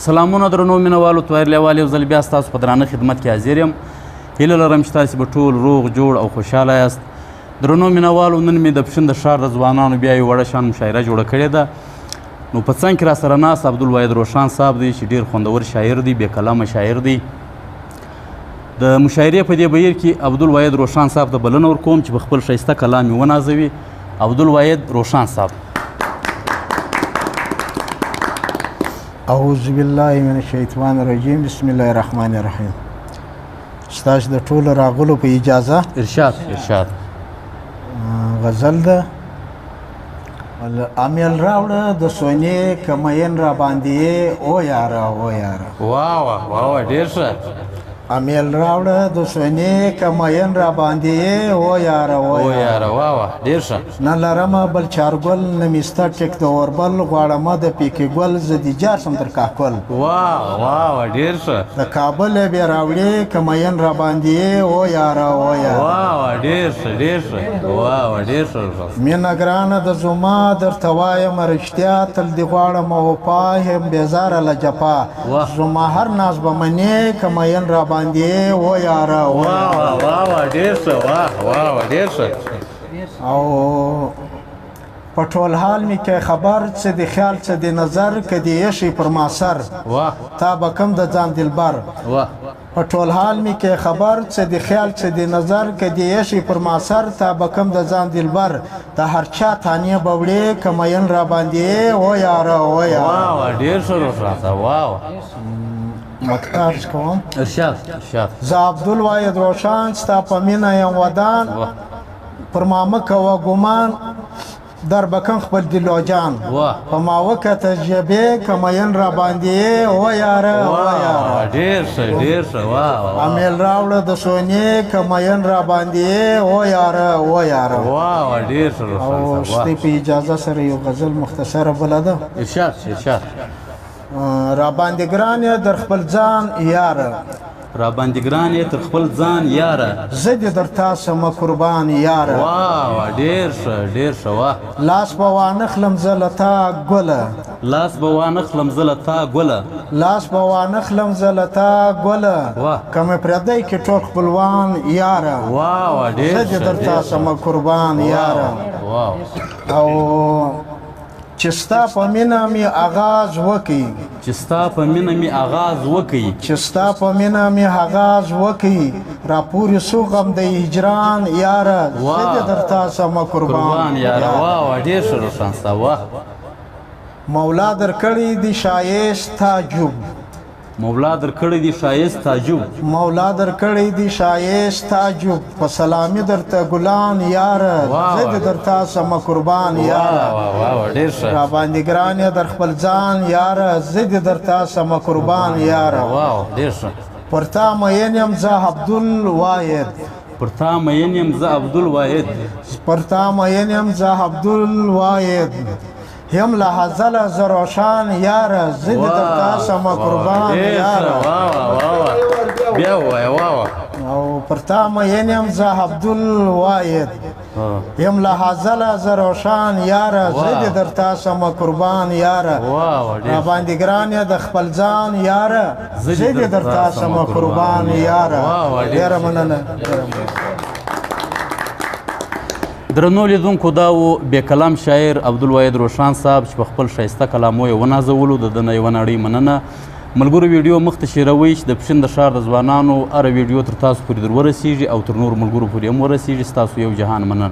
سلامونه درنو مینهوالو طاهر لیوال یو ځل بیا ستاسو په درانه خدمت کې حاضر یم. هیله لرم چې تاسې به ټول روغ جوړ او خوشحاله یاست. درنو مینهوالو نن مې د پښین د ښار د ځوانانو بیا یو وړه شان مشاعره جوړه کړې ده. نو په څنګ کې راسره ناست عبدالواحد روښان صاحب دی چې ډېر خوندور شاعر دی، بې کلامه شاعر دی. د مشاعرې په دې بهیر کې عبدالواحد روښان صاحب ته بلنه ورکوم چې په خپل ښایسته کلام یې ونازوي. عبدالواحد روښان صاحب. اعوذ بالله من الشیطان الرجیم بسم الله الرحمن الرحیم. ستاسو د ټولو راغلو په اجازه ارشاد غزل ده. امیل راوړه د سونې کمین را باندې او یاره او یاره. واه واه واه ډېر ښه. امیل راوړه د سونې کمین را باندې او یاره او یاره. واه واه ډېر ښه. نه لرمه بل چارګل نه میسته ټیک د اوربل غواړمه د پیکې ګل زه د جار سم در کاکل. واه واه ډېر ښه. د کابل بیا راوړې کمین را باندې او یاره او یاره. واه ډېر ښه ډېر ښه. واه ډېر ښه. مینه ګرانه د زما درته وایم رښتیا تل دې غواړم وفا هم بېزاره له جفا. زما هر ناز به منې کمین را باندې و یاره. واه واه ډېر ښه. واه واه ډېر ښه. او په ټول حال مې کې خبر څه د خیال څه د نظر که دې یشي پر ما سر تا به کم د ځان دلبر. په ټول حال مې کې خبر څه د خیال څه د نظر که دې یشي پر ما سر تا به کم د ځان دلبر. د هر چا تانیه به وړې کمین را باندې و یاره و یاره. واه ډېر ښه روښان. واه مکتارز کوم. ارشاد. زه عبدالواحد روښان ستا په مینه یم ودان پر ما مه کوه ګمان در بکن خپل دلو جان. په ما وکته ژبې کمین را باندې و یاره و یاره. ډېر ښه ډېر ښه. واه امیل راوړه د سونې کمین را باندې و یاره و یاره. واه ډېر ښه روښان. او ستی په اجازه سره یو غزل مختصره بله ده. ارشاد. را باندې ګران یې در خپل ځان یاره. را باندې ګران یې تر خپل ځان یاره. زه دې در تا سمه قربان یاره. واه ډېر ښه ډېر ښه. واه لاس به وانخلم زه له تا ګله. لاس به وانخلم زه له تا ګله. لاس به وانخلم زه له تا ګله. که مې پرېږدی کې ټول خپلوان یاره. واه ډېر ښه. زه دې در تا سمه قربان یاره. او چې ستا په مینه مې آغاز وکړي. چې ستا په مینه مې آغاز وکړي. چې ستا په مینه مې آغاز وکړي را پورې سو غم د هجران یاره. زه دې در تا سمه قربان یاره. واه ډېر ښه روښان ستا. واه مولا در کړی دی شایست تعجب. مولا در کړی دی شایست تعجب. مولا در کړی دی شایست تعجب په سلامي درته ګلان یاره. زه دې در تا سمه قربان یاره. ډېر ښه. را باندې ګران یې در خپل ځان یاره. زه دې در تا سمه قربان یاره. ډېر ښه. پر تا مین یم زه عبدالواحد. پر تا مین یم زه عبدالواحد. پر تا مین یم زه عبدالواحد. یم لحظله زه روښان یاره. زه دې در تا سمه قربان یاره. بیا ووایه. واه او پر تا مین یم زه عبدالواحد. یم لحظله زه روښان یاره. زه دې در تا سمه قربان یاره. را باندې ګران یې د خپل ځان یاره. زه دې در تا سمه قربان یاره. ډېره مننه. درنو لیدونکو دا و بې کلام شاعر عبدالواحد روښان صاحب چې په خپل ښایسته کلامو یې ونازولو. د ده نه یوه نړۍ مننه. ملګرو ویډیو مخته شیروئ چې د پښین د ښار د ځوانانو هره ویډیو تر تاسو پورې در ورسیږي او تر نورو ملګرو پورې هم ورسیږي. ستاسو یو جهان مننه.